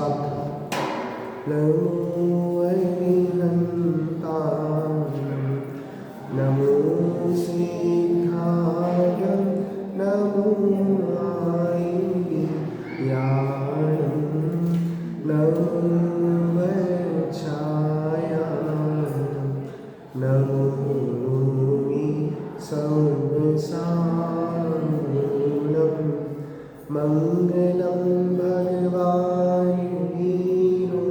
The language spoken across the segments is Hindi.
साथ नमो अरिहन्ताय नमो सिद्धाय नमो आयर्याणं नमो वज्राय नमो सर्वसारणं मङ्गलं भगवान् वीरो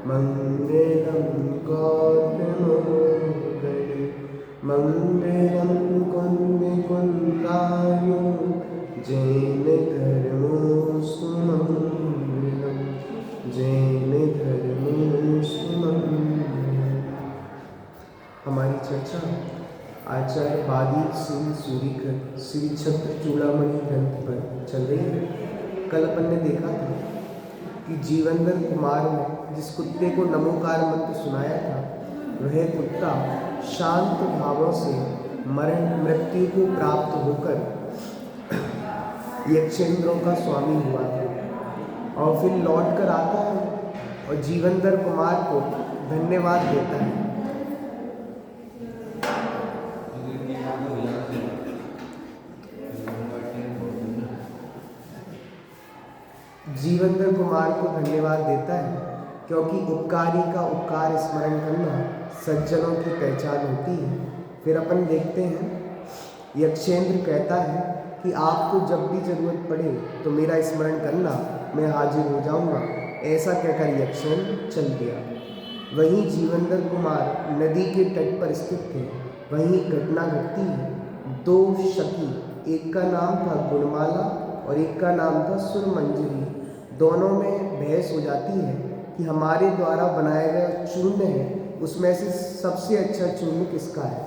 मङ्गलं गौतमोदरे मङ्गलं कुन्दकुन्दाय जैनधर्मोऽस्तु मङ्गलं जैनधर्मोऽस्तु मङ्गलम्। हमारी चर्चा आचार्य वादी सिंह सूरीकर श्री छत्र चूड़ामणि ग्रंथ पर चल रही है। कल अपन ने देखा था कि जीवनधर कुमार ने जिस कुत्ते को नमोकार मंत्र सुनाया था वह कुत्ता शांत भावों से मृत्यु को प्राप्त होकर यक्षेंद्रों का स्वामी हुआ था और फिर लौट कर आता है और जीवनधर कुमार को धन्यवाद देता है। जीवनधर कुमार को धन्यवाद देता है क्योंकि उपकारी का उपकार स्मरण करना सज्जनों की पहचान होती है। फिर अपन देखते हैं यक्षेंद्र कहता है कि आपको जब भी जरूरत पड़े तो मेरा स्मरण करना, मैं हाजिर हो जाऊंगा। ऐसा कहकर यक्षेंद्र चल गया। वहीं जीवनधर कुमार नदी के तट पर स्थित थे। वहीं घटना घटती है। दो सखी, एक का नाम था गुणमाला और एक का नाम था सुरमंजरी, दोनों में बहस हो जाती है कि हमारे द्वारा बनाया गया चूर्ण है, उसमें से सबसे अच्छा चूर्ण किसका है।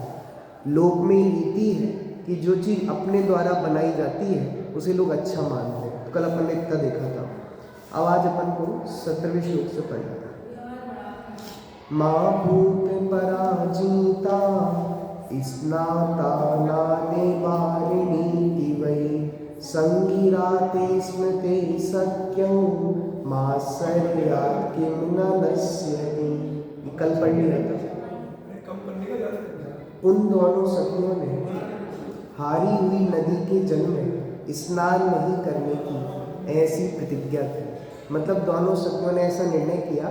लोक में ये रीति है कि जो चीज़ अपने द्वारा बनाई जाती है उसे लोग अच्छा मानते हैं। तो कल अपन ने इतना देखा था। अब आज अपन को 17वें श्लोक से पढ़ना था। माँ भूत पराजिता स्नाता नादे वारिणीति वै संगिराते स्मृते सत्यं मात्सर्यात् किं न नश्यति। कल पढ़ लिया था। उन दोनों सखियों ने हारी हुई नदी के जल में स्नान नहीं करने की ऐसी प्रतिज्ञा की। मतलब दोनों सखियों ने ऐसा निर्णय किया,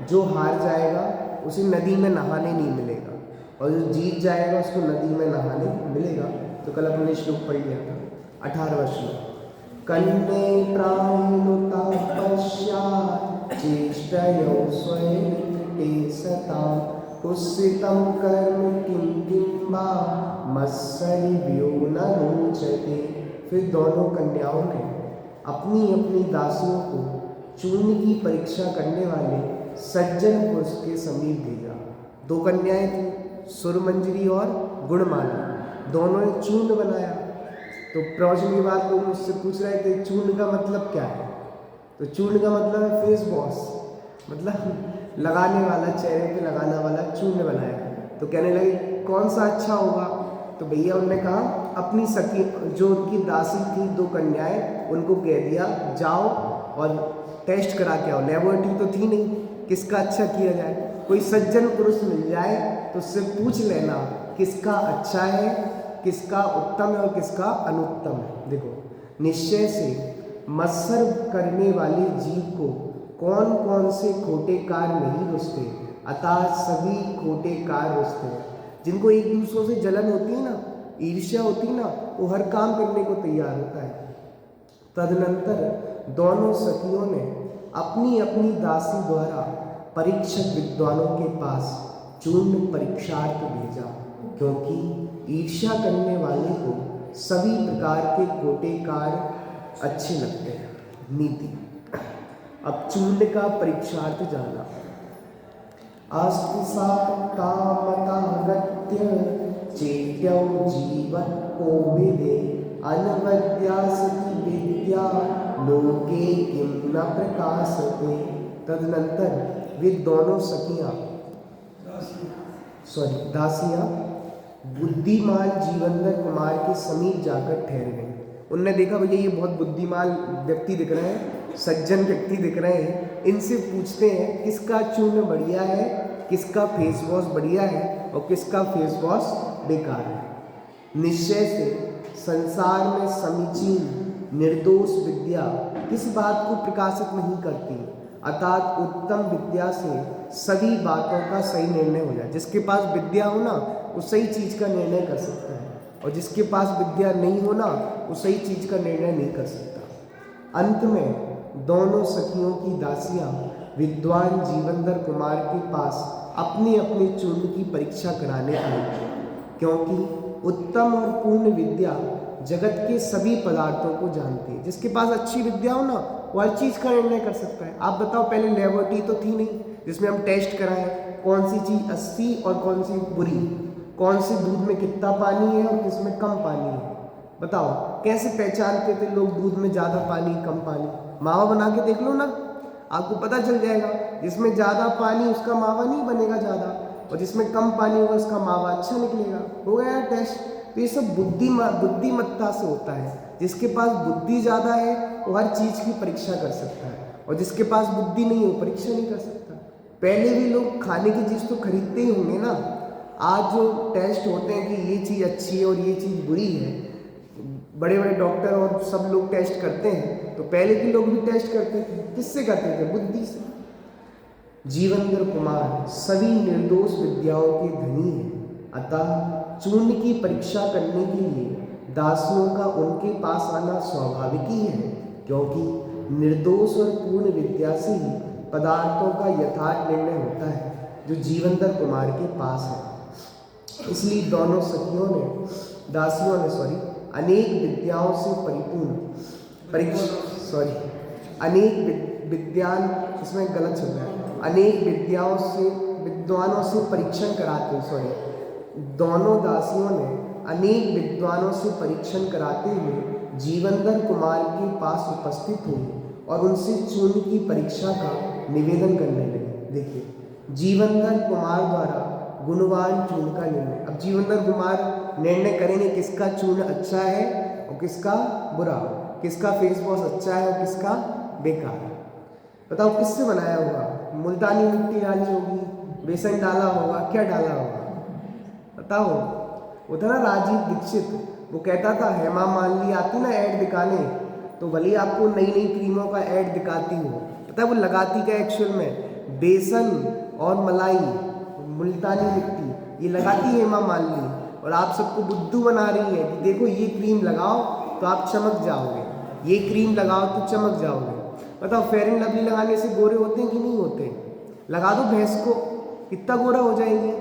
जो हार जाएगा उसे नदी में नहाने नहीं मिलेगा और जो जीत जाएगा उसको नदी में नहाने मिलेगा। तो कल अपने श्लोक पढ़ लिया था 18वां श्लोक। कन्ये प्राणुता पश्चात् चेष्टयो स्वयं ते सता कुत्सितं कर्म किं किं वा मत्सर्यो न रोचते। फिर दोनों कन्याओं ने अपनी अपनी दासियों को चूर्ण की परीक्षा करने वाले सज्जन पुरुष के समीप भेजा। दो कन्याएं थी, सुरमंजरी और गुणमाला। दोनों ने चूर्ण बनाया। तो प्रवचन के बाद लोग मुझसे पूछ रहे थे चूर्ण का मतलब क्या है। तो चूर्ण का मतलब है फेस वॉश, मतलब लगाने वाला, चेहरे पे लगाने वाला चूर्ण बनाया। तो कहने लगे कौन सा अच्छा होगा। तो भैया उन्होंने कहा अपनी सखी जो उनकी दासी थी, दो कन्याएं, उनको कह दिया जाओ और टेस्ट करा के आओ। लेबोरेटरी तो थी नहीं, किसका अच्छा किया जाए। कोई सज्जन पुरुष मिल जाए तो उससे पूछ लेना किसका अच्छा है, किसका उत्तम है और किसका अनुत्तम है। देखो, निश्चय से मत्सर करने वाले जीव को कौन कौन से खोटे कार्य नहीं रुचते, अतः सभी खोटे कार्य रुचते हैं। जिनको एक दूसरों से जलन होती है ना, ईर्ष्या होती है ना, वो हर काम करने को तैयार होता है। तदनंतर दोनों सखियों ने अपनी अपनी दासी द्वारा परीक्षक विद्वानों के पास चूर्ण परीक्षार्थ भेजा, क्योंकि ईर्ष्या करने वाले को सभी प्रकार के खोटे कार्य अच्छे लगते हैं। नीति। अब चूर्ण का परीक्षार्थ जाना। अस्तिसात्तामतागत्य चेत्यौ जीवः कोविदे अनवद्यासति विद्या लोके किं न प्रकाशते। तदनंतर वे दोनों दासियां बुद्धिमान जीवनधर कुमार के समीप जाकर ठहर गई। उनने देखा भैया ये बहुत बुद्धिमान व्यक्ति दिख रहे हैं, सज्जन व्यक्ति दिख रहे हैं, इनसे पूछते हैं किसका चूर्ण बढ़िया है, किसका फेस वॉश बढ़िया है और किसका फेस वॉश बेकार है। निश्चय से संसार में समीचीन निर्दोष विद्या किस बात को प्रकाशित नहीं करती, अर्थात उत्तम विद्या से सभी बातों का सही निर्णय हो जाए। जिसके पास विद्या हो ना वो सही चीज़ का निर्णय कर सकता है, और जिसके पास विद्या नहीं हो ना वो सही चीज़ का निर्णय नहीं कर सकता। अंत में दोनों सखियों की दासियां विद्वान जीवंदर कुमार के पास अपनी अपनी चूर्ण की परीक्षा कराने आई, क्योंकि उत्तम और पूर्ण विद्या जगत के सभी पदार्थों को जानती है। जिसके पास अच्छी विद्या हो ना वो हर चीज़ का निर्णय कर सकता है। आप बताओ, पहले लेबोरेटरी तो थी नहीं जिसमें हम टेस्ट कराएं कौन सी चीज़ अच्छी और कौन सी बुरी, कौन से दूध में कितना पानी है और किसमें कम पानी है। बताओ कैसे पहचानते थे लोग दूध में ज़्यादा पानी कम पानी? मावा बना के देख लो ना, आपको पता चल जाएगा। जिसमें ज़्यादा पानी उसका मावा नहीं बनेगा ज़्यादा, और जिसमें कम पानी होगा उसका मावा अच्छा निकलेगा। हो गया टेस्ट। तो ये सब बुद्धिमत्ता से होता है। जिसके पास बुद्धि ज़्यादा है वो हर चीज़ की परीक्षा कर सकता है, और जिसके पास बुद्धि नहीं है वो परीक्षा नहीं कर सकता। पहले भी लोग खाने की चीज़ तो खरीदते ही होंगे ना। आज जो टेस्ट होते हैं कि ये चीज़ अच्छी है और ये चीज़ बुरी है, बड़े बड़े डॉक्टर और सब लोग टेस्ट करते हैं, तो पहले के लोग भी टेस्ट करते थे। किससे करते थे? बुद्धि से। जीवंदर कुमार सभी निर्दोष विद्याओं के धनी हैं, अतः चूर्ण की परीक्षा करने के लिए दासियों का उनके पास आना स्वाभाविक ही है, क्योंकि निर्दोष और पूर्ण विद्या से ही पदार्थों का यथार्थ निर्णय होता है, जो जीवंदर कुमार के पास है। इसलिए दोनों दासियों ने अनेक विद्याओं से इसमें गलत चल रहा है, अनेक विद्वानों से परीक्षण कराते दोनों दासियों ने अनेक विद्वानों से परीक्षण कराते हुए जीवंदर कुमार के पास उपस्थित हुई और उनसे चूर्ण की परीक्षा का निवेदन करने लगे। देखिए, जीवंदर कुमार द्वारा गुणवान चूर्ण का निर्णय। अब जीवंदर कुमार निर्णय करेंगे किसका चूर्ण अच्छा है और किसका बुरा, किसका फेस वॉश अच्छा है और किसका बेकार है। बताओ किससे बनाया होगा? मुल्तानी मिट्टी डाली होगी, बेसन डाला होगा, क्या डाला होगा बताओ? वो था ना राजीव दीक्षित, वो कहता था हेमा मालिनी आती ना ऐड दिखाने, तो भले आपको नई नई क्रीमों का ऐड दिखाती हो, पता है वो लगाती क्या एक्चुअल में? बेसन और मलाई, मुल्तानी मिट्टी, ये लगाती है हेमा मालिनी, और आप सबको बुद्धू बना रही है कि देखो ये क्रीम लगाओ तो आप चमक जाओगे, ये क्रीम लगाओ तो चमक जाओगे। बताओ फेयर एंड लवली लगाने से गोरे होते हैं कि नहीं होते? लगा दो भैंस को, कितना गोरा हो जाएंगे?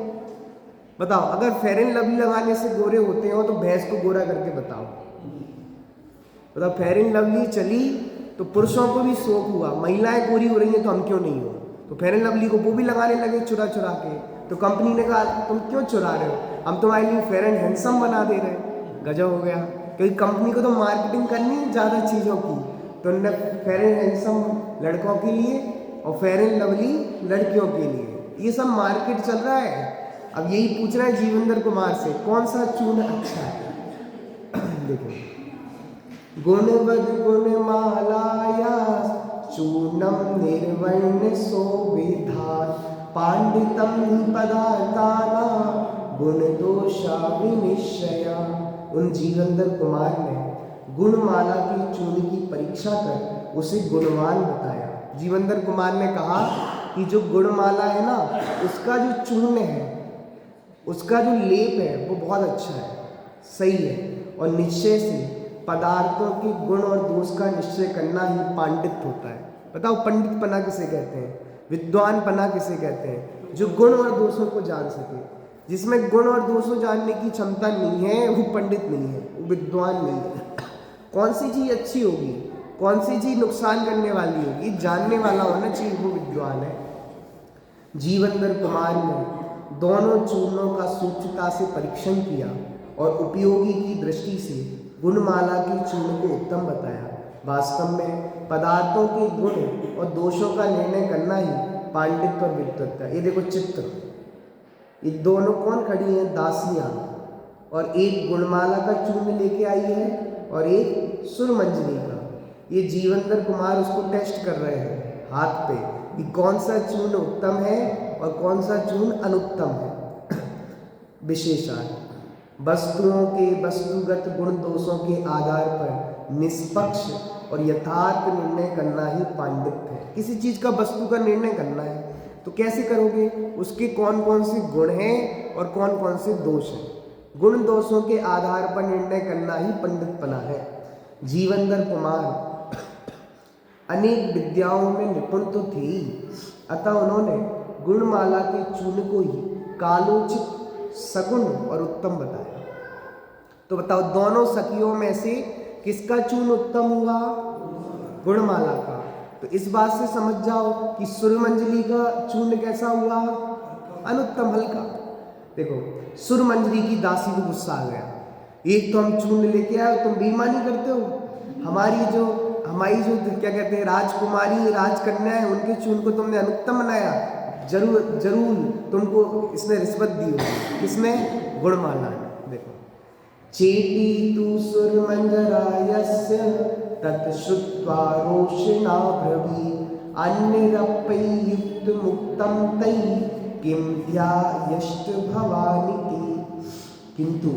बताओ, अगर फेयर एंड लवली लगाने से गोरे होते हो तो भैंस को गोरा करके बताओ। बताओ फेयर एंड लवली चली तो पुरुषों को भी शौक हुआ, महिलाएं गोरी हो रही हैं तो हम क्यों नहीं हो, तो फेयर एंड लवली को वो भी लगाने लगे चुरा चुरा के। तो कंपनी ने कहा तुम क्यों चुरा रहे हो, हम तुम्हारे लिए फेयर एंड हैंडसम बना दे रहे हैं। गजब हो गया, क्योंकि कंपनी को तो मार्केटिंग करनी है ज़्यादा चीज़ों की, तो उन्होंने फेयर एंड हैंडसम लड़कों के लिए और फेयर एंड लवली लड़कियों के लिए, ये सब मार्केट चल रहा है। अब यही पूछ रहा है जीवंदर कुमार से कौन सा चूर्ण अच्छा है। देखो, गुणवद गुणमालाया चूर्णम निर्वर्ण शोभिधा पांडितम पदार्थाना गुण दोषा विनिश्चया। उन जीवंदर कुमार ने गुणमाला की चूर्ण की परीक्षा कर उसे गुणवान बताया। जीवंदर कुमार ने कहा कि जो गुणमाला है ना, उसका जो चूर्ण है, उसका जो लेप है वो बहुत अच्छा है, सही है, और निश्चय से पदार्थों के गुण और दोष का निश्चय करना ही पांडित्य होता है। बताओ पंडित पना किसे कहते हैं? विद्वान पना किसे कहते हैं? जो गुण और दोषों को जान सके। जिसमें गुण और दोषों जानने की क्षमता नहीं है वो पंडित नहीं है, वो विद्वान नहीं है। कौन सी चीज़ अच्छी होगी, कौन सी चीज़ नुकसान करने वाली होगी, जानने वाला होना चाहिए, वो विद्वान है। जीवंदर कुमार ने दोनों चूर्णों का सूक्ष्मता से परीक्षण किया और उपयोगी की दृष्टि से गुणमाला की चूर्ण को उत्तम बताया। वास्तव में पदार्थों के गुण और दोषों का निर्णय करना ही पांडित्य और विद्वत्ता है। ये देखो चित्र, ये दोनों कौन खड़ी हैं? दासियाँ, और एक गुणमाला का चूर्ण लेके आई है और एक सुरमंजरी का। ये जीवंदर कुमार उसको टेस्ट कर रहे हैं हाथ पे कि कौन सा चूर्ण उत्तम है और कौन सा चूर्ण अनुत्तम है। विशेषण वस्तुओं के वस्तुगत गुण दोषों के आधार पर निष्पक्ष और यथार्थ निर्णय करना ही पांडित्य है। किसी चीज का वस्तु का निर्णय करना है तो कैसे करोगे, उसके कौन कौन से गुण हैं और कौन कौन से दोष हैं। गुण दोषों के आधार पर निर्णय करना ही पंडितपना है। जीवंदर कुमार अनेक विद्याओं में निपुण तो थे ही, अतः उन्होंने गुणमाला के चूर्ण को ही कालोचित, सगुण और उत्तम बताया। तो बताओ दोनों सखियों में से किसका चूर्ण उत्तम हुआ? गुणमाला का। तो इस बात से समझ जाओ कि सुरमंजरी का चूर्ण कैसा हुआ? अनुत्तम, हल्का। देखो सुरमंजरी की दासी को गुस्सा आ गया, एक तो हम चूर्ण लेके आए, तुम बेईमानी करते हो, हमारी जो क्या कहते हैं राजकुमारी राजकन्या है उनके चूर्ण को तुमने अनुत्तम बनाया। जरूर तुमको इसने रिश्वत दी होगी। किसने? गुणमाला ने। देखो चेटी तु सुरमंजरायस्य तत्श्रुत्वा रोषिणा ब्रवी अन्यरपैयुक्त मुक्तं तै किं ध्यायश्च भवानिति। किंतु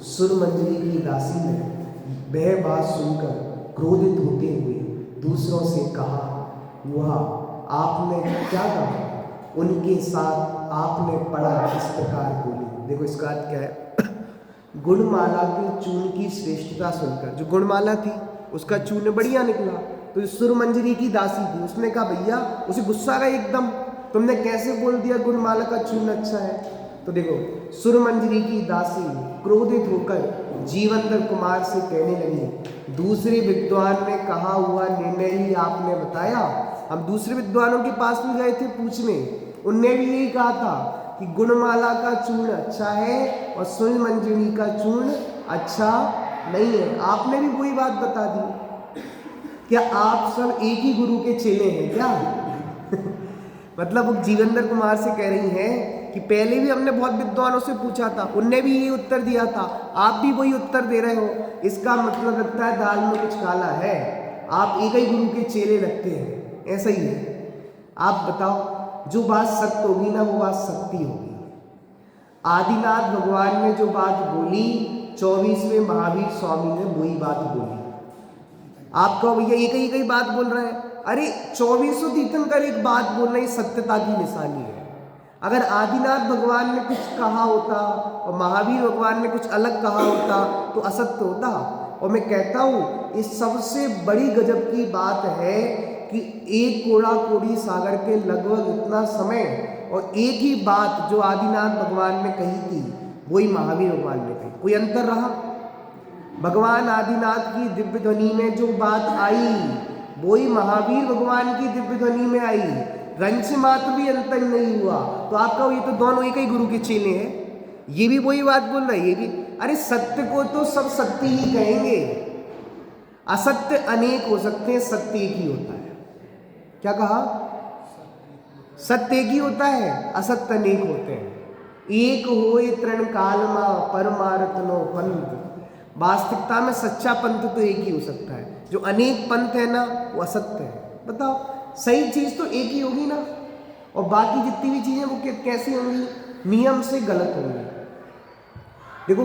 सुरमंजरी की दासी ने वह बात सुनकर क्रोधित होते हुए दूसरों से कहा, वह आपने क्या कहा? उनके साथ आपने पढ़ा इस प्रकार बोली। देखो इसका अर्थ क्या है? गुणमाला के चूर्ण की श्रेष्ठता सुनकर, जो गुणमाला थी उसका चूर्ण बढ़िया निकला, तो सुरमंजरी की दासी थी, उसने कहा भैया, उसे गुस्सा आ एकदम, तुमने कैसे बोल दिया गुणमाला का चूर्ण अच्छा है। तो देखो सुरमंजरी की दासी क्रोधित होकर जीवंदर कुमार से कहने लगी, दूसरे विद्वान ने कहा हुआ निर्णय ही आपने बताया। हम दूसरे विद्वानों के पास भी गए थे पूछने, उनने भी यही कहा था कि गुणमाला का चूर्ण अच्छा है और सुरमंजरी का चूर्ण अच्छा नहीं है। आपने भी वही बात बता दी। क्या आप सब एक ही गुरु के चेले हैं क्या? मतलब वो जीवंदर कुमार से कह रही हैं कि पहले भी हमने बहुत विद्वानों से पूछा था, उनने भी ये उत्तर दिया था, आप भी वही उत्तर दे रहे हो। इसका मतलब लगता है दाल में कुछ काला है, आप एक ही गुरु के चेले लगते हैं। ऐसा ही है। आप बताओ जो बात सत्य होगी ना वो बात सत्य होगी। आदिनाथ भगवान ने जो बात बोली 24वें महावीर स्वामी ने वही बात बोली। आप कहो भैया एक ही बात बोल रहे हैं, अरे 24 तीर्थंकर एक बात बोल रहे, सत्यता की निशानी है। अगर आदिनाथ भगवान ने कुछ कहा होता और महावीर भगवान ने कुछ अलग कहा होता तो असत्य होता। और मैं कहता हूँ इस सबसे बड़ी गजब की बात है कि एक कोड़ा कोड़ी सागर के लगभग इतना समय और एक ही बात जो आदिनाथ भगवान ने कही थी वही महावीर भगवान ने कही। कोई अंतर रहा? भगवान आदिनाथ की दिव्य ध्वनि में जो बात आई वही महावीर भगवान की दिव्य ध्वनि में आई, रंच मात्र भी अंतर नहीं हुआ। तो आप कहो ये तो दोनों एक ही गुरु के चेले हैं, ये भी वही बात बोल रहा है, ये भी। अरे सत्य को तो सब सत्य ही कहेंगे, असत्य अनेक हो सकते हैं, सत्य एक ही होता है। क्या कहा? सत्य एक ही होता है, असत्य अनेक होते हैं। एक होए तृण कालमा परमार्थ नो पंथ। वास्तविकता में सच्चा पंथ तो एक ही हो सकता है, जो अनेक पंथ है ना वो असत्य है। बताओ सही चीज तो एक ही होगी ना, और बाकी जितनी भी चीजें वो कैसी होंगी? नियम से गलत होंगी। देखो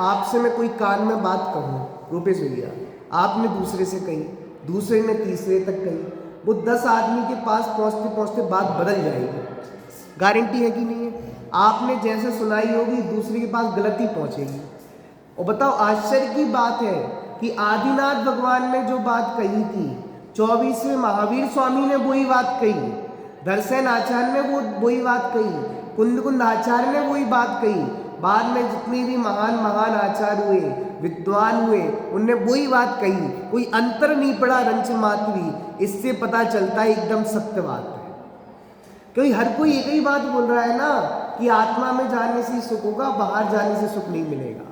आपसे मैं कोई कान में बात कहूँ, रूपेश भैया, आपने दूसरे से कही, दूसरे ने तीसरे तक कही, वो 10 आदमी के पास पहुँचते पहुँचते बात बदल जाएगी। गारंटी है कि नहीं है? आपने जैसे सुनाई होगी दूसरे के पास गलती पहुँचेगी। और बताओ आश्चर्य की बात है कि आदिनाथ भगवान ने जो बात कही थी 24वें महावीर स्वामी ने वही बात कही, दर्शन आचार्य ने वही बात कही, कुंद आचार्य ने वही बात कही, बाद में जितने भी महान आचार्य हुए, विद्वान हुए, उनने वही बात कही। कोई अंतर नहीं पड़ा रंच मात्र भी। इससे पता चलता है एकदम सत्य बात है। क्योंकि हर कोई एक ही बात बोल रहा है ना कि आत्मा में जाने से सुख होगा, बाहर जाने से सुख नहीं मिलेगा।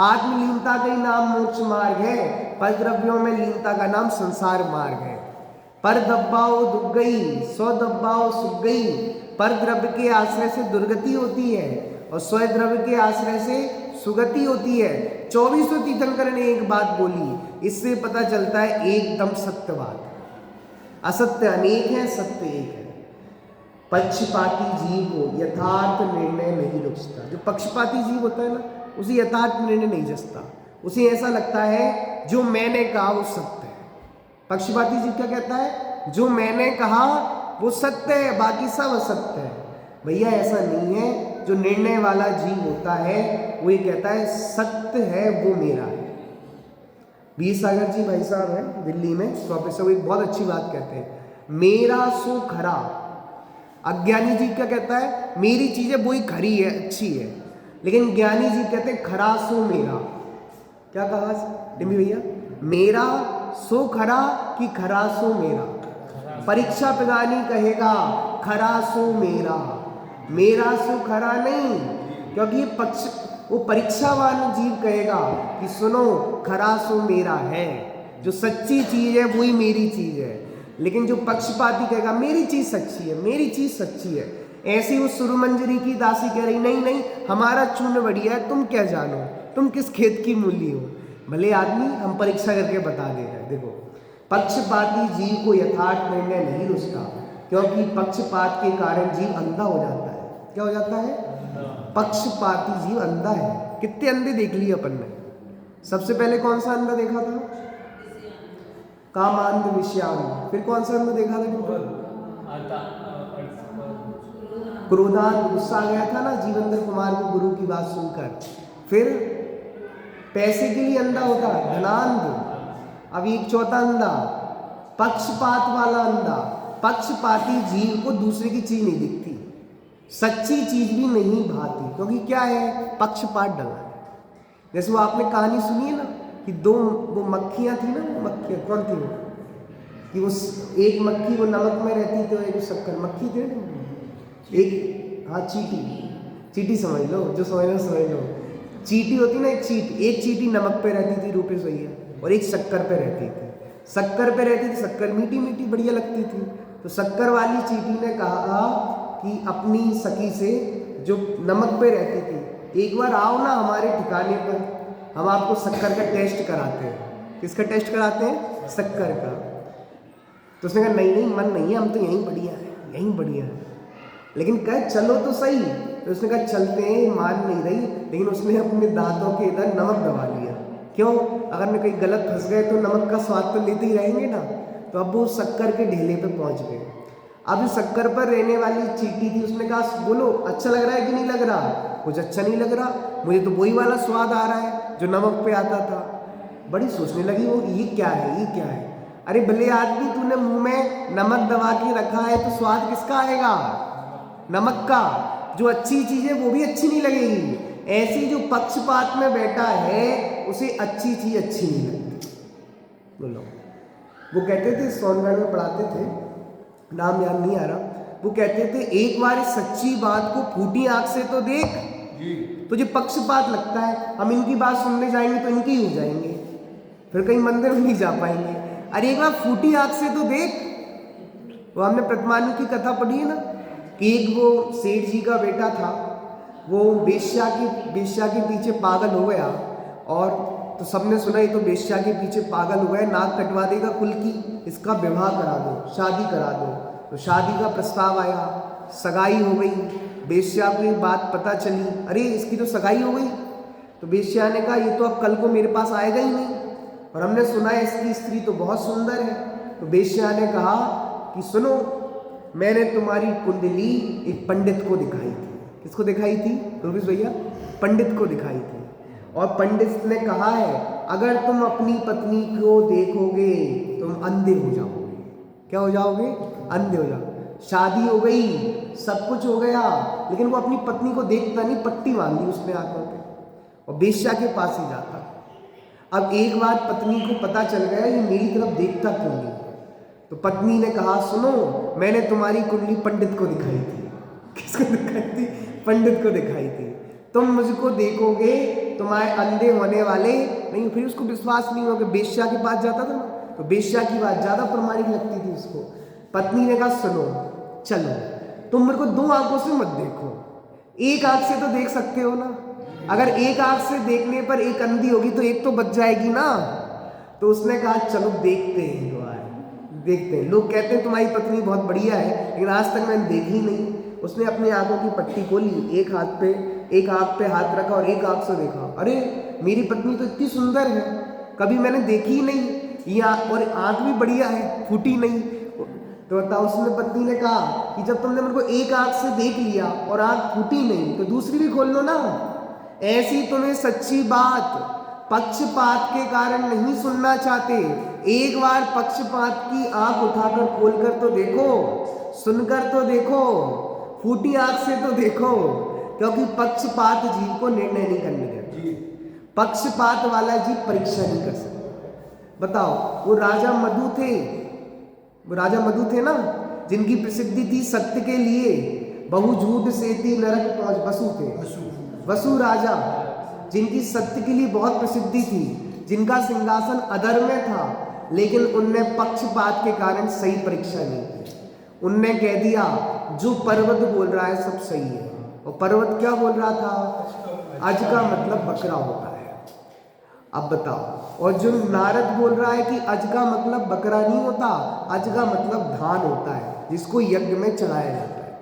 आत्मलीनता का ही नाम मोक्ष मार्ग है, पर द्रव्यों में लीनता का नाम संसार मार्ग है। पर दब्बाओ दुख गई, सौ दब्बाओ सुख गई। पर द्रव्य के आश्रय से दुर्गति होती है और स्व द्रव्य के आश्रय से सुगति होती है। 24 तीर्थंकर ने एक बात बोली, इससे पता चलता है एकदम सत्यवाद। असत्य अनेक है, सत्य एक है। पक्षपाती जीव को यथार्थ निर्णय नहीं रुचता। जो पक्षपाती जीव होता है ना, उसे यथार्थ निर्णय नहीं जचता। उसे ऐसा लगता है जो मैंने कहा वो सत्य है। पक्षपाती जीव क्या कहता है? जो मैंने कहा वो सत्य है, बाकी सब असत्य है। भैया ऐसा नहीं है। जो निर्णय वाला जीव होता है वो ये कहता है सत्य है वो मेरा है। वीर सागर जी भाई साहब हैं दिल्ली में प्रोफेसर, वो एक बहुत अच्छी बात कहते हैं, मेरा सो खरा। अज्ञानी जीव क्या कहता है? मेरी चीजें वही खरी है, अच्छी है। लेकिन ज्ञानी जीव कहते हैं खरा सो मेरा। क्या कहा डिम्बी भैया? मेरा सो खरा कि खरा सो मेरा? परीक्षा पिदानी कहेगा खरा सो मेरा, मेरा सो खरा नहीं, क्योंकि ये वो परीक्षावान जीव कहेगा कि सुनो खरा सो मेरा है, जो सच्ची चीज है वही मेरी चीज है। लेकिन जो पक्षपाती कहेगा मेरी चीज सच्ची है, मेरी चीज सच्ची है। ऐसी वो सुरमंजरी की दासी कह रही नहीं नहीं हमारा चूर्ण बढ़िया है, तुम क्या जानो, तुम किस खेत की मूली हो। भले आदमी, हम परीक्षा करके बता दे रहे हैं। देखो, पक्षपाती जीव को यथार्थ निर्णय नहीं रुचता, क्योंकि पक्षपात के कारण जीव अंधा हो जाता है। क्या हो जाता है? पक्षपाती जीव अंधा है। कितने अंधे देख लिए अपन ने? सबसे पहले कौन सा अंधा देखा था? कामांध विषयांध। फिर कौन सा अंधा देखा था? क्रोधांध, गुस्सा आ गया था ना जीवेंद्र कुमार को गुरु की बात सुनकर। फिर पैसे के लिए अंधा होता धनांध। अब एक चौथा अंधा, पक्षपात वाला अंधा। पक्षपाती जीव को दूसरे की चीज नहीं दिखती, सच्ची चीज भी नहीं भाती, क्योंकि क्या है? पक्षपात डला है। जैसे वो आपने कहानी सुनी है ना कि वो मक्खियां थी ना, वो मक्खियां कौन थी वो? कि वो एक मक्खी वो नमक में रहती थी और एक शक्कर मक्खी थी ना, एक, हाँ चीटी, चीटी समझ लो, जो समझ लो समझ लो। चीटी होती ना, एक चीटी नमक पे रहती थी, रूपे सही है, और एक शक्कर पे रहती थी। शक्कर पे रहती थी, शक्कर मीठी मीठी बढ़िया लगती थी। तो शक्कर वाली चीटी ने कहा कि अपनी सखी से जो नमक पे रहती थी, एक बार आओ ना हमारे ठिकाने पर, हम आपको शक्कर का टेस्ट कराते हैं। किसका टेस्ट कराते हैं? शक्कर का। तो उसने कहा नहीं नहीं मन नहीं है, हम तो यहीं बढ़िया है, यहीं बढ़िया है। लेकिन कह चलो तो सही। तो उसने कहा चलते हैं, मान नहीं रही, लेकिन उसने अपने दांतों के इधर नमक दबा लिया। क्यों? अगर मैं कहीं गलत फंस गए तो नमक का स्वाद तो लेते ही रहेंगे ना। तो अब वो शक्कर के ढेले पे पहुंच गए। अब शक्कर पर रहने वाली चीटी थी, उसने कहा बोलो अच्छा लग रहा है कि नहीं लग रहा? कुछ अच्छा नहीं लग रहा, मुझे तो वही वाला स्वाद आ रहा है जो नमक पे आता था। बड़ी सोचने लगी वो, ये क्या है, ये क्या है? अरे भले आदमी, तूने मुंह में नमक दबा के रखा है तो स्वाद किसका आएगा? नमक का। जो अच्छी चीज है वो भी अच्छी नहीं लगेगी। ऐसी जो पक्षपात में बैठा है उसे अच्छी चीज अच्छी नहीं लगती। बोलो, वो कहते थे, सोनगढ़ में पढ़ाते थे, नाम याद नहीं आ रहा, वो कहते थे एक बार इस सच्ची बात को फूटी आंख से तो देख, तुझे पक्षपात लगता है, हम इनकी बात सुनने जाएंगे तो इनकी ही हो जाएंगे, फिर कहीं मंदिर में नहीं जा पाएंगे। अरे एक बार फूटी आंख से तो देख। वो हमने प्रतिमानु की कथा पढ़ी है ना कि एक वो सेठ जी का बेटा था, वो बेश्या के पीछे पागल हो गया। और तो सबने सुना ये तो बेश्या के पीछे पागल हो गया, नाक कटवा देगा कुल की, इसका विवाह करा दो, शादी करा दो। तो शादी का प्रस्ताव आया, सगाई हो गई। बेश्या को ये बात पता चली, अरे इसकी तो सगाई हो गई। तो बेश्या ने कहा ये तो अब कल को मेरे पास आएगा ही नहीं, और हमने सुना है इसकी स्त्री तो बहुत सुंदर है। तो बेश्या ने कहा कि सुनो, मैंने तुम्हारी कुंडली एक पंडित को दिखाई थी। किसको दिखाई थी रूपेश भैया? पंडित को दिखाई थी। और पंडित ने कहा है अगर तुम अपनी पत्नी को देखोगे तुम अंधे हो जाओगे। क्या हो जाओगे? अंधे हो जाओगे। शादी हो गई, सब कुछ हो गया, लेकिन वो अपनी पत्नी को देखता नहीं, पट्टी बांध ली उसने आंखों पे और बेश्या के पास ही जाता। अब एक बार पत्नी को पता चल गया ये मेरी तरफ देखता क्यों नहीं। तो पत्नी ने कहा सुनो, मैंने तुम्हारी कुंडली पंडित को दिखाई थी। किसको दिखाई थी? पंडित को दिखाई थी। तुम मुझको देखोगे तुम्हारे अंधे होने वाले नहीं। फिर उसको विश्वास नहीं हुआ कि बेश्या के पास जाता था ना, तो बेश्या की बात ज्यादा प्रमाणिक लगती थी उसको। पत्नी ने कहा सुनो, चलो तुम मेरे को दो आंखों से मत देखो, एक आंख से तो देख सकते हो ना। अगर एक आंख से देखने पर एक अंधी होगी तो एक तो बच जाएगी ना। तो उसने कहा चलो देखते हैं एक बार, देखते हैं। लोग कहते हैं तुम्हारी पत्नी बहुत बढ़िया है, लेकिन आज तक मैंने देखी नहीं। उसने अपनी आंखों की पट्टी खोली, एक आंख पे हाथ रखा और एक आंख से देखा, अरे मेरी पत्नी तो इतनी सुंदर है, कभी मैंने देखी ही नहीं, ये और आंख भी बढ़िया है, फूटी नहीं। तो बताओ, उसने पत्नी ने कहा कि जब तुमने मेरे को एक आंख से देख लिया और आंख फूटी नहीं, तो दूसरी भी खोल लो ना। ऐसी तुम्हें सच्ची बात पक्षपात के कारण नहीं सुनना चाहते, एक बार पक्षपात की आंख उठाकर खोलकर तो देखो, सुनकर तो देखो, फूटी आंख से तो देखो, क्योंकि पक्षपात जीव को निर्णय नहीं करने देता। पक्षपात वाला जीव परीक्षा नहीं कर सकता। बताओ, वो राजा मधु थे ना, जिनकी प्रसिद्धि थी सत्य के लिए, बहु झूठ सेती नरक पहुंच, वसु थे, वसु राजा, जिनकी सत्य के लिए बहुत प्रसिद्धि थी, जिनका सिंहासन अधर में था, लेकिन उनने पक्षपात के कारण सही परीक्षा नहीं की। उनने कह दिया जो पर्वत बोल रहा है सब सही है, और पर्वत क्या बोल रहा था, अज का मतलब बकरा होता है। अब बताओ, और जो नारद बोल रहा है कि अज का मतलब बकरा नहीं होता, अज का मतलब धान होता है, जिसको यज्ञ में चढ़ाया जाता है।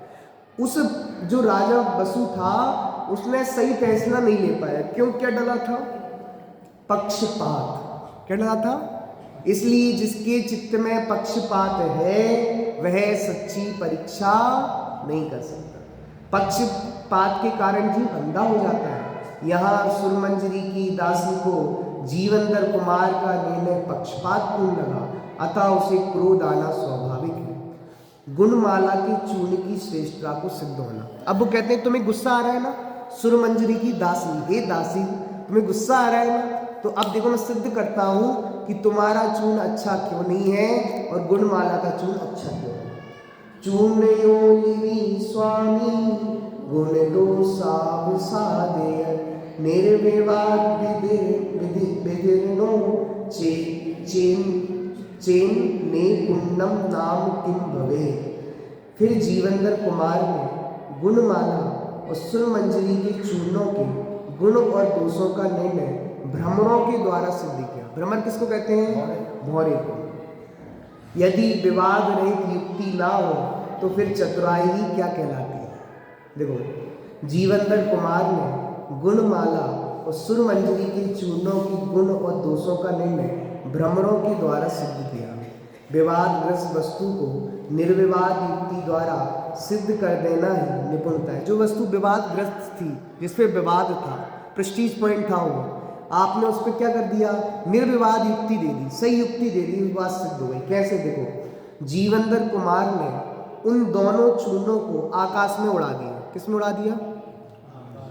उस जो राजा वसु था, उसने सही फैसला नहीं ले पाया। क्यों? क्या डला था? पक्षपात। क्या डला था? इसलिए जिसके चित्त में पक्षपात है वह सच्ची परीक्षा नहीं कर सकता। पक्षपात के कारण जीव अंधा हो जाता है। यहाँ सुरमंजरी की दासी को जीवंदर कुमार का निर्णय पक्षपातपूर्ण लगा, अतः उसे क्रोध आना स्वाभाविक है। गुणमाला के चूर्ण की श्रेष्ठता को सिद्ध होना। अब वो कहते हैं तुम्हें गुस्सा आ रहा है ना, सुरमंजरी की दासी, हे दासी तुम्हें गुस्सा आ रहा है ना, तो अब देखो मैं सिद्ध करता हूँ कि तुम्हारा चूर्ण अच्छा क्यों नहीं है और गुणमाला का चूर्ण अच्छा क्यों है। चूर्ण योनिवि स्वामी गुण दोषाव साधेय निर्विवाद विधिर्नो चेन ने पुण्यम नाम किम भवे। फिर जीवंदर कुमार ने गुणमाला और सुरमंजरी के चूर्णों के गुण और दोषों का निर्णय भ्रमरों के द्वारा सिद्ध किया। भ्रमर किसको कहते हैं? भौरे को। यदि विवाद रहित युक्ति ना हो तो फिर चतुराई ही क्या कहलाती है। देखो, जीवंदर कुमार ने गुणमाला और सुरमंजरी के चूर्णों की गुण और दोषों का निर्णय भ्रमरों के द्वारा सिद्ध किया। विवादग्रस्त वस्तु को निर्विवाद युक्ति द्वारा सिद्ध कर देना ही निपुणता है। जो वस्तु विवादग्रस्त थी, जिसपे विवाद था, प्रेस्टीज पॉइंट था, वो आपने उस पर क्या कर दिया? निर्विवाद युक्ति दे दी, सही युक्ति दे दी, उस बात सिद्ध हो गई। कैसे? देखो, जीवंदर कुमार ने उन दोनों चूर्णों को आकाश में उड़ा दिया। किस में उड़ा दिया?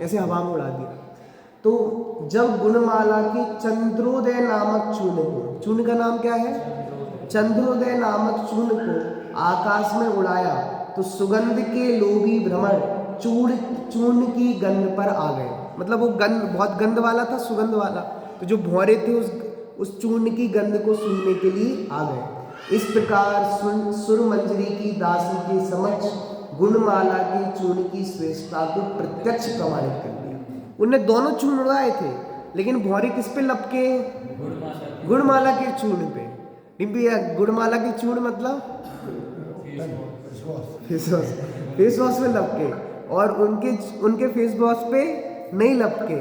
ऐसे हवा में उड़ा दिया। तो जब गुणमाला के चंद्रोदय नामक चूर्ण को, चूर्ण का नाम क्या है? चंद्रोदय नामक चूर्ण को आकाश में उड़ाया तो सुगंध के लोभी भ्रमर चूर्ण की गंध पर आ गए। मतलब वो गंध बहुत गंध वाला था, सुगंध वाला, तो जो भौरे थे उस चूर्ण की गंध को सूंघने के लिए आ गए। इस प्रकार सुरमंजरी की दासी के समक्ष गुणमाला के चूर्ण की श्रेष्ठता को प्रत्यक्ष प्रमाणित कर दिया। उनने दोनों चूर्ण उड़ाए थे, लेकिन भौरे किस पे लपके? गुणमाला के चूर्ण पे। गुणमाला के चूर्ण मतलब फेस वॉश में लपके, और उनके फेस वॉश पे नहीं लपके।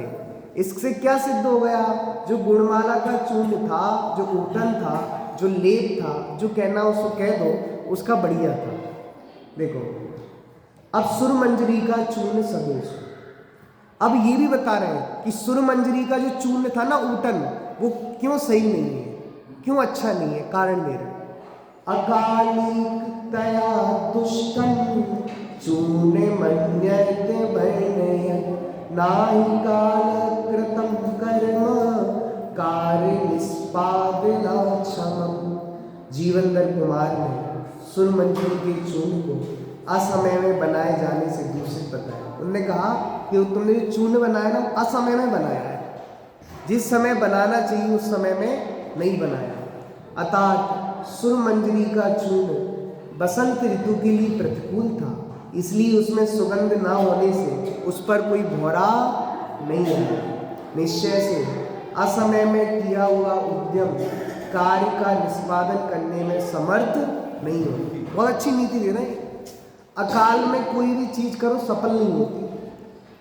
इससे क्या सिद्ध हो गया? जो गुणमाला का चूर्ण था, जो ऊतन था, जो लेप था, जो कहना उसको कह दो, उसका बढ़िया था। देखो, अब सुरमंजरी का चूर्ण सदोष। अब ये भी बता रहे हैं कि सुरमंजरी का जो चूर्ण था ना, ऊतन, वो क्यों सही नहीं है, क्यों अच्छा नहीं है। कारण दे रहे, अकालिकतया दुष्टं चूर्ण मन्यते वर्णय नाहि कालकृतं कर्म कार्य निष्पादना क्षमम्। जीवंदर कुमार ने सुरमंजरी के चूर्ण को असमय में बनाए जाने से दूषित बताया। उन्होंने कहा कि तुमने जो चूर्ण बनाया ना, असमय में बनाया है, जिस समय बनाना चाहिए उस समय में नहीं बनाया। अर्थात सुरमंजरी का चूर्ण बसंत ऋतु के लिए प्रतिकूल था, इसलिए उसमें सुगंध ना होने से उस पर कोई भौरा नहीं आया। निश्चय से असमय में किया हुआ उद्यम कार्य का निष्पादन करने में समर्थ नहीं होती। बहुत अच्छी नीति दे रहे हैं। अकाल में कोई भी चीज करो सफल नहीं होती।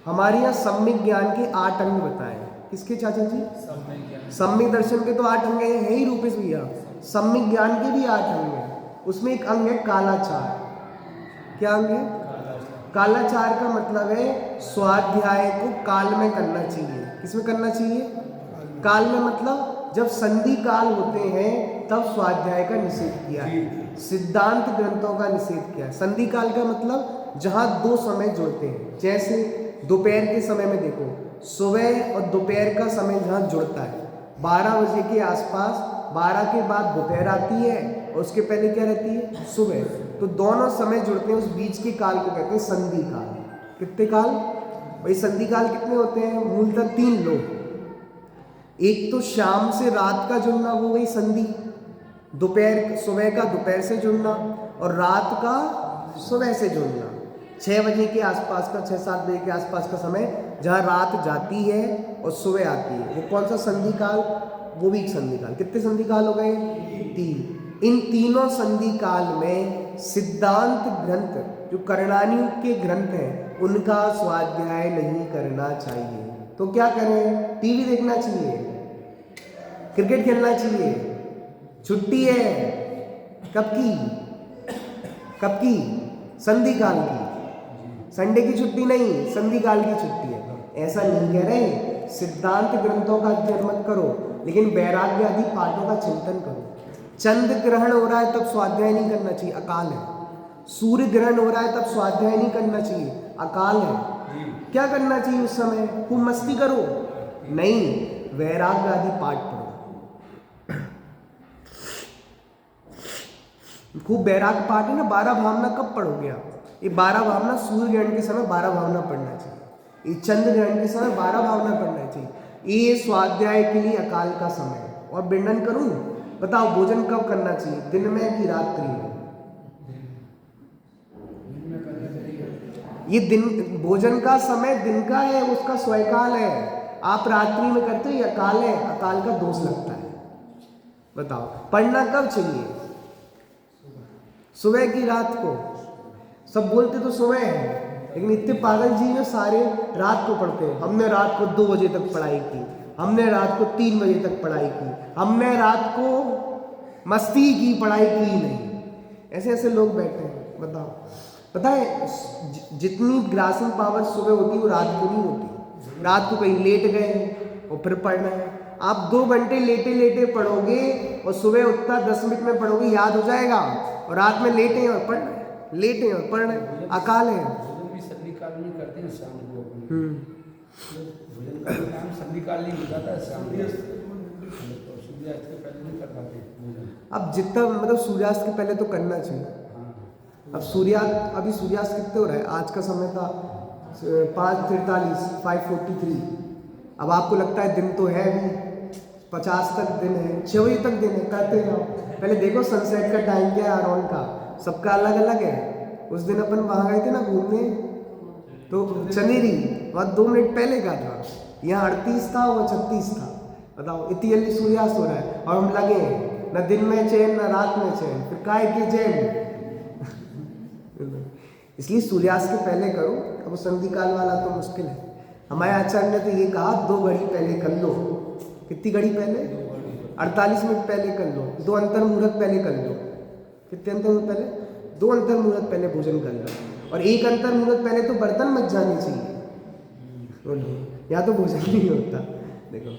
हमारे यहाँ सम्यक ज्ञान के 8 अंग बताए। किसके चाचा जी? सम्यक दर्शन के तो 8 अंग है ही रूपेश भैया। सम्यक ज्ञान के भी 8 अंग है। उसमें एक अंग है कालाचार। क्या अंग है? कालाचार का मतलब है स्वाध्याय को काल में करना चाहिए। किसमें करना चाहिए? काल में, मतलब जब संधि काल होते हैं तब स्वाध्याय का निषेध किया है। सिद्धांत ग्रंथों का निषेध किया है। संधि काल का मतलब जहां 2 समय जुड़ते हैं। जैसे दोपहर के समय में देखो, सुबह और दोपहर का समय जहां जुड़ता है 12 बजे के आसपास, 12 के बाद दोपहर आती है और उसके पहले क्या रहती है? सुबह। तो दोनों समय जुड़ते हैं, उस बीच के काल को कहते हैं संधि काल। कितने काल भाई? संधि काल कितने होते हैं? मूलतः 3 लोग। एक तो शाम से रात का जुड़ना, वो गई संधि। दोपहर, सुबह का दोपहर से जुड़ना और रात का सुबह से जुड़ना। 6 बजे के आसपास का, 6-7 बजे के आसपास का समय जहाँ रात जाती है और सुबह आती है, वो कौन सा संधि काल? वो भी एक संधि काल। कितने संधि काल हो गए? 3। इन तीनों संधि काल में सिद्धांत ग्रंथ, जो करणानियुक्त के ग्रंथ हैं, उनका स्वाध्याय नहीं करना चाहिए। तो क्या करें? टीवी देखना चाहिए, क्रिकेट खेलना चाहिए। छुट्टी है कब की? कब की? संधि काल की। संडे की छुट्टी नहीं, संधि काल की छुट्टी है। ऐसा नहीं कह रहे सिद्धांत ग्रंथों का अध्ययन मत करो, लेकिन वैराग्य आदि पाठों का चिंतन करो। चंद्र ग्रहण हो रहा है तब स्वाध्याय नहीं करना चाहिए, अकाल है। सूर्य ग्रहण हो रहा है तब स्वाध्याय नहीं करना चाहिए, अकाल है। क्या करना चाहिए उस समय? खूब मस्ती करो? नहीं, वैराग्य आदि पाठ पढ़ो। खूब वैराग्य पाठ है ना। 12 भावना कब पढ़ोगे आप? ये 12 भावना सूर्य ग्रहण के समय 12 भावना पढ़ना चाहिए। ये चंद्र ग्रहण के समय 12 भावना पढ़ना चाहिए। ये स्वाध्याय के लिए अकाल का समय है। और वर्णन करूं, बताओ भोजन कब करना चाहिए? दिन में कि रात्रि में? ये दिन, भोजन का समय दिन का है, उसका स्वयकाल है। आप रात्रि में करते हो, ये अकाल है, अकाल का दोष लगता है। बताओ पढ़ना कब चाहिए? सुबह की रात को? सब बोलते तो सुबह है, लेकिन इतने पागल जी हैं सारे रात को पढ़ते हैं। हमने रात को 2 बजे तक पढ़ाई की, हमने रात को 3 बजे तक पढ़ाई की, हमने रात को मस्ती की, पढ़ाई की ही नहीं। ऐसे ऐसे लोग बैठे हैं। बताओ, पता है जितनी ग्रासिंग पावर सुबह होती है वो रात को नहीं होती। रात को कहीं लेट गए और फिर पढ़ना है। आप 2 घंटे लेटे लेटे पढ़ोगे और सुबह उठता 10 मिनट में पढ़ोगे, याद हो जाएगा। और रात में लेटे हैं और पढ़ रहे हैं, लेटे हैं और पढ़ रहे हैं, अकाल है। भोजन भी संधि काल में करते हैं शाम को। भोजन का काम संधि काल नहीं हो जाता है, शाम को। सूर्यास्त के पहले नहीं कर पाते भोजन। अब जितना मतलब सूर्यास्त के पहले तो करना चाहिए। अब अभी सूर्यास्त कितने हो रहा है? आज का समय था 5:43, 5:43। अब आपको लगता है दिन तो है अभी 50 तक दिन है, 6 बजे तक दिन है, करते जाओ। पहले देखो सनसेट का टाइम क्या है अराउंड का, सबका अलग अलग है। उस दिन अपन वहाँ गए थे ना घूमने, तो चनेरी वहाँ 2 मिनट पहले का था, यहाँ 38 था, वो 36 था। बताओ इतनी जल्दी सूर्यास्त हो रहा है और हम लगे हैं, न दिन में चैन न रात में चैन, फिर काय की चैन। इसलिए सूर्यास्त के पहले करो। अब संधि काल वाला तो मुश्किल है। हमारे आचार्य ने तो ये कहा 2 घड़ी पहले कर लो। कितनी घड़ी पहले? 48 मिनट पहले कर लो। 2 अंतर मुहूर्त पहले कर लो। कितने अंतर मुहूर्त पहले? 2 अंतर मुहूर्त पहले भोजन कर लो। और 1 अंतर मुहूर्त पहले तो बर्तन मत जाने चाहिए, या तो भोजन नहीं होता। देखो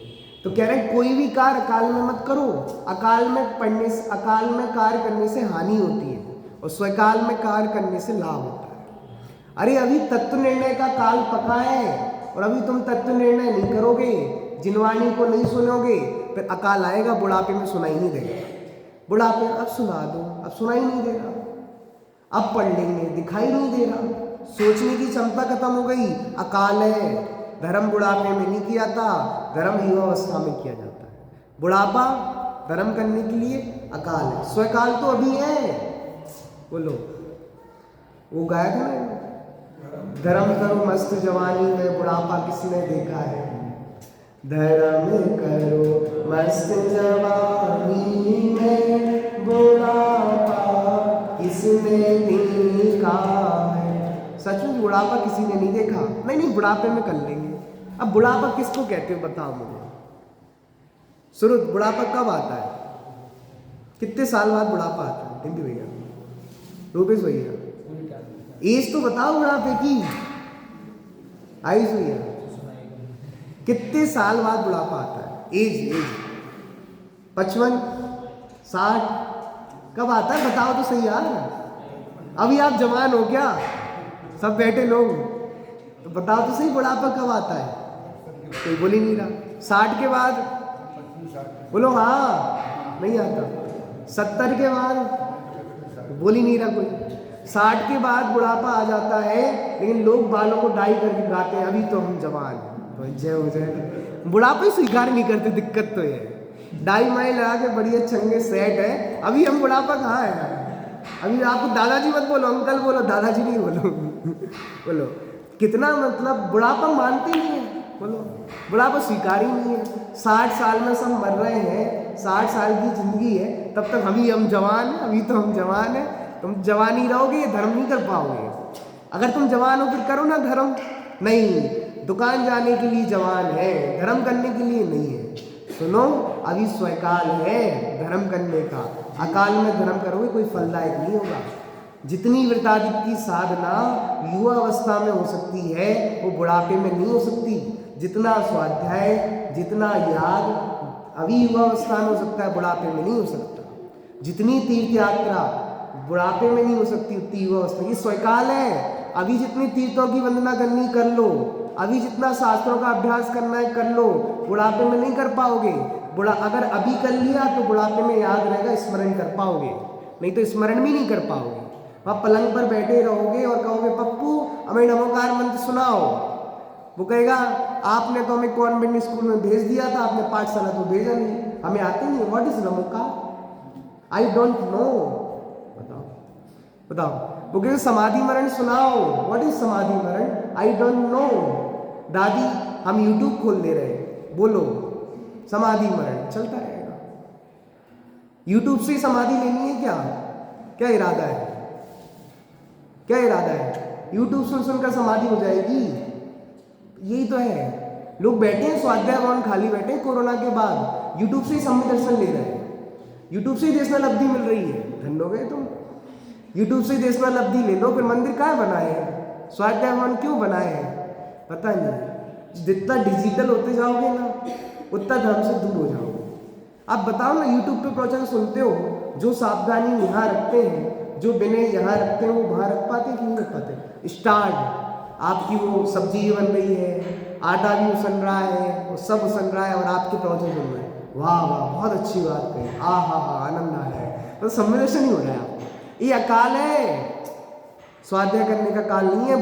तो कह रहे हैं कोई भी कार्य अकाल में मत करो। अकाल में पढ़ने से, अकाल में कार्य करने से हानि होती है और स्वकाल में कार्य करने से लाभ होता है। अरे अभी तत्व निर्णय का काल पका है और अभी तुम तत्व निर्णय नहीं करोगे, जिनवाणी को नहीं सुनोगे, फिर अकाल आएगा, बुढ़ापे में सुनाई नहीं देगा। बुढ़ापे अब सुना दो, अब सुनाई नहीं दे रहा, अब पढ़ लेंगे दिखाई नहीं दे रहा, सोचने की क्षमता खत्म हो गई, अकाल है। धर्म बुढ़ापे में नहीं किया था, धर्म युवावस्था में किया जाता है। बुढ़ापा धर्म करने के लिए अकाल है, स्वकाल तो अभी है। बोलो वो गाया था ना, धर्म करो मस्त जवानी में, बुढ़ापा किसने देखा है। धर्म करो मस्त जवानी में, बुढ़ापा किसने देखा है। सच में बुढ़ापा किसी ने नहीं देखा। नहीं, बुढ़ापे में कर लेंगे। अब बुढ़ापा किसको कहते हो बताओ मुझे। सुरुत, बुढ़ापा कब आता है? कितने साल बाद बुढ़ापा आता है? टिम्पी भैया, रूपेश भैया, एज तो बताओ बुढ़ापे की। आयुष भैया, कितने साल बाद बुढ़ापा आता है? एज 55, 60 कब आता है बताओ तो सही यार। अभी आप जवान हो क्या सब बैठे लोग? तो बताओ तो सही बुढ़ापा कब आता है? कोई बोल ही नहीं रहा। 60 के बाद बोलो हाँ, नहीं आता। 70 के बाद बोल ही नहीं रहा कोई। 60 के बाद बुढ़ापा आ जाता है, लेकिन लोग बालों को डाई करके गाते हैं अभी तो हम जवान हैं। तो जय हो जाए, बुढ़ापा ही स्वीकार नहीं करते। दिक्कत तो है डाई माई लगा के बढ़िया चंगे सेट है, अभी हम बुढ़ापा कहाँ है। अभी आपको दादाजी मत बोलो, अंकल बोलो, दादाजी नहीं बोलो। बोलो कितना मतलब बुढ़ापा मानते नहीं है। बोलो बुढ़ापा स्वीकार ही नहीं है। 60 साल में सब मर रहे हैं, 60 साल की जिंदगी है, तब तक हम जवान हैं। अभी तो हम जवान हैं। तुम जवान ही रहोगे, धर्म नहीं कर पाओगे। अगर तुम जवान हो फिर करो ना धर्म। नहीं, दुकान जाने के लिए जवान है, धर्म करने के लिए नहीं है। सुनो, अभी स्वकाल है धर्म करने का। अकाल में धर्म करोगे कोई फलदायक नहीं होगा। जितनी वृताधिक की साधना युवा अवस्था में हो सकती है, वो बुढ़ापे में नहीं हो सकती। जितना स्वाध्याय, जितना याद अभी युवा अवस्था में हो सकता है, बुढ़ापे में नहीं हो सकता। जितनी तीर्थ यात्रा बुढ़ापे में नहीं हो सकती, उतनी युवा अवस्था। ये स्वकाल है। अभी जितनी तीर्थों की वंदना करनी कर लो, अभी जितना शास्त्रों का अभ्यास करना है कर लो, बुढ़ापे में नहीं कर पाओगे। अगर अभी कर लिया तो बुढ़ापे में याद रहेगा, स्मरण कर पाओगे, नहीं तो स्मरण भी नहीं कर पाओगे। वहाँ पलंग पर बैठे रहोगे और कहोगे पप्पू हमें नमोकार मंत्र सुनाओ, वो कहेगा आपने तो हमें कॉन्वेंट स्कूल में भेज दिया था, आपने पाठशाला तो भेजा नहीं, हमें आते नहीं। What is Namokar? I don't know. बताओ बताओ। वो कहेगा समाधि मरण सुनाओ, व्हाट इज समाधि मरण? I don't know. दादी हम यूट्यूब खोल ले रहे, बोलो समाधि मरण, चलता रहेगा। यूट्यूब से समाधि लेनी है क्या? क्या इरादा है? क्या इरादा है? यूट्यूब सुन सुनकर समाधि हो जाएगी? यही तो है। लोग बैठे हैं स्वाध्याय भवन खाली बैठे हैं कोरोना के बाद, यूट्यूब से ही सम्य दर्शन ले रहे हैं, यूट्यूब से ही देशना लब्धि मिल रही है। धन्य हो गए तुम। यूट्यूब से ही देशना लब्धि ले लो। फिर मंदिर क्या बनाए हैं, स्वाध्याय भवन क्यों बनाए हैं? पता नहीं। जितना डिजिटल होते जाओगे ना, उतना धर्म से दूर हो जाओगे। आप बताओ ना, यूट्यूब पे प्रवचन सुनते हो, जो सावधानी यहाँ रखते हैं, जो विनय यहाँ रखते हैं, वो वहाँ रख पाते कि नहीं रख पाते? स्टार्ट आपकी वो सब्जी बन रही है, आटा भी उसन रहा है, वो सब उसन रहा है और आपके प्रवचन सुन रहे हैं। वाह वाह, बहुत अच्छी बात कही, आ हा आनंद आ रहा है। तो सम्मिलेशन ही हो रहा है आपको। ये अकाल है। स्वाध्याय करने का काल नहीं है।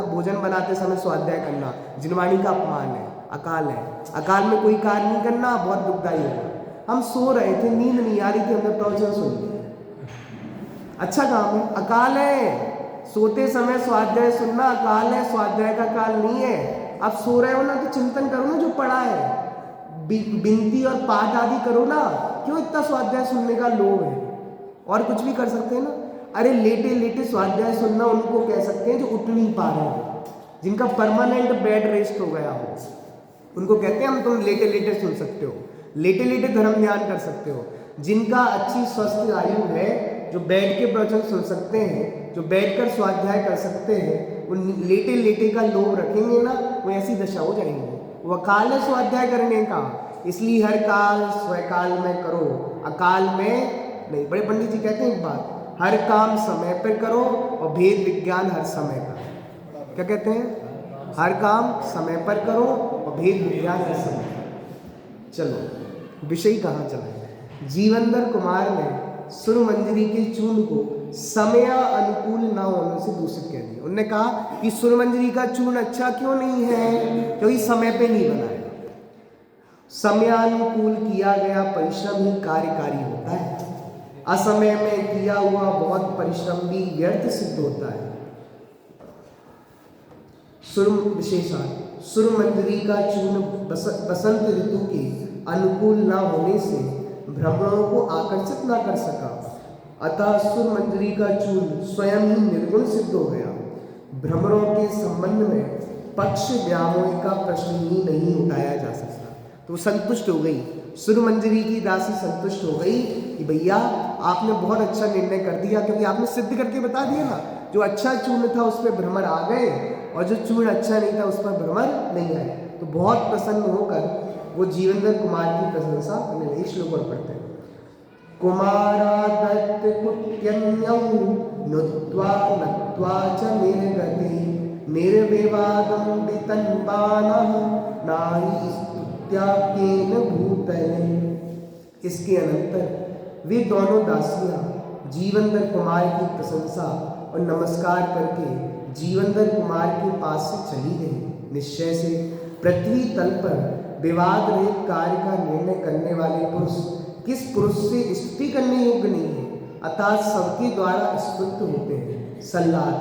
भोजन बनाते समय स्वाध्याय करना जिनवाणी का अपमान है, अकाल है। अकाल में कोई कार्य नहीं करना, बहुत दुखदायी होगा। हम सो रहे थे, नींद नहीं आ रही थी, हमने प्रवचन सुन लिया, अच्छा काम है। अकाल है। सोते समय स्वाध्याय सुनना अकाल है, स्वाध्याय का काल नहीं है। आप सो रहे हो ना तो चिंतन करो ना जो पढ़ा है, बिनती और पाठ आदि करो ना। क्यों इतना स्वाध्याय सुनने का लोभ है? और कुछ भी कर सकते हैं ना। अरे लेटे लेटे स्वाध्याय सुनना उनको कह सकते हैं जो उठ नहीं पा रहे हो, जिनका परमानेंट बेड रेस्ट हो गया हो, उनको कहते हैं हम तुम लेटे लेटे सुन सकते हो, लेटे लेटे धर्म ध्यान कर सकते हो। जिनका अच्छी स्वस्थ आयु है, जो बैठ के प्रवचन सुन सकते हैं, जो बैठकर स्वाध्याय कर सकते हैं, वो लेटे लेटे का लोभ रखेंगे ना, वो ऐसी दशा हो जाएंगे। वो अकाल है स्वाध्याय करने का। इसलिए हर काल स्वकाल में करो, अकाल में नहीं। बड़े पंडित जी कहते हैं एक बात, हर काम समय पर करो और भेद विज्ञान हर समय का। क्या कहते हैं? हर काम समय पर करो और भेद विज्ञान हर समय का। चलो विषय कहाँ चला? जीवनधर कुमार ने सुरमंजरी के चूर्ण को समय अनुकूल ना होने से दूषित कह दिया। उन्होंने कहा कि सुरमंजरी का चूर्ण अच्छा क्यों नहीं है? क्योंकि समय पे नहीं बनाया। समयानुकूल किया गया परिश्रम ही कार्यकारी होता है। असमय में किया हुआ बहुत परिश्रम भी व्यर्थ सिद्ध होता है। सुर विशेषार्थ, सुरमंजरी का चूर्ण बसंत ऋतु के अनुकूल न होने से भ्रमरों को आकर्षित न कर सका, अतः सुरमंजरी का चूर्ण स्वयं ही निर्गुण सिद्ध हो गया। भ्रमरों के संबंध में पक्ष व्यामोह का प्रश्न ही नहीं उठाया जा सकता। तो संतुष्ट हो गई, सुरमंजरी की दासी संतुष्ट हो गई कि भैया आपने बहुत अच्छा निर्णय कर दिया, क्योंकि आपने सिद्ध करके बता दिया ना, जो अच्छा चूर्ण था उस पर भ्रमर आ गए और जो चूर्ण अच्छा नहीं था उस पर भ्रमर नहीं आए। तो बहुत प्रसन्न होकर वो जीवेंद्र कुमार की प्रशंसा करने लगे। श्लोक और पढ़ते हैं। कुमारादत्त कुट्यन्यौ नुत्वा नत्वा च निर्गति निर्विवादं वितन्वानः नाहि स्तुत्याकेन भूतले। इसके अनंतर वे दोनों दासियां जीवेंद्र कुमार की प्रशंसा और नमस्कार करके जीवेंद्र कुमार के पास से चली गई। निश्चय से पृथ्वी तल पर विवाद रहित कार्य का निर्णय करने वाले पुरुष किस पुरुष से स्तुति करने योग्य नहीं है, अर्थात सबके द्वारा स्तुत होते हैं। सल्लाद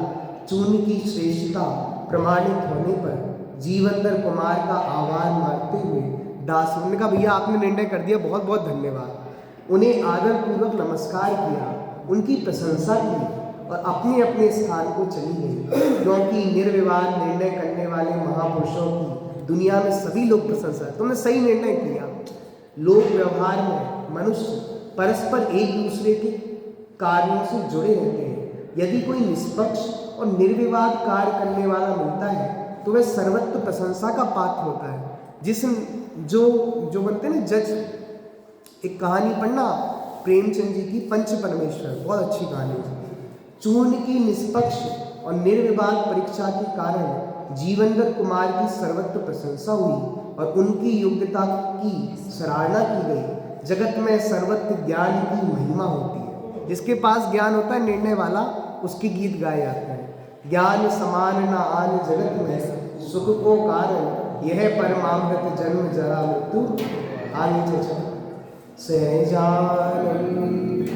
चूर्ण की श्रेष्ठता प्रमाणित होने पर जीवेंद्र कुमार का आभार मानते हुए दास ने कहा, भैया आपने निर्णय कर दिया, बहुत बहुत धन्यवाद। उन्हें आदरपूर्वक नमस्कार किया, उनकी प्रशंसा की और अपने अपने स्थान को चली गई, क्योंकि निर्विवाद निर्णय करने वाले महापुरुषों की दुनिया में सभी लोग प्रशंसा है। तुमने सही निर्णय किया। लोक व्यवहार में मनुष्य परस्पर एक दूसरे के कार्यों से जुड़े रहते हैं। यदि कोई निष्पक्ष और निर्विवाद कार्य करने वाला मिलता है तो वह सर्वत्र प्रशंसा का पात्र होता है। जिस जो बनते हैं ना जज, एक कहानी पढ़ना प्रेमचंद जी की पंच परमेश्वर, बहुत अच्छी कहानी है। चूर्ण की निष्पक्ष और निर्विवाद परीक्षा के कारण जीवेंद्र कुमार की सर्वत्र प्रशंसा हुई और उनकी योग्यता की सराहना की गई। जगत में सर्वत्र ज्ञान की महिमा होती है। जिसके पास ज्ञान होता है निर्णय वाला, उसके गीत गाए जाते हैं। ज्ञान समान न आन जगत में सुख को कारण, यह परमामृत जन्म जरा मृत्यु आगे चल सहजानंद।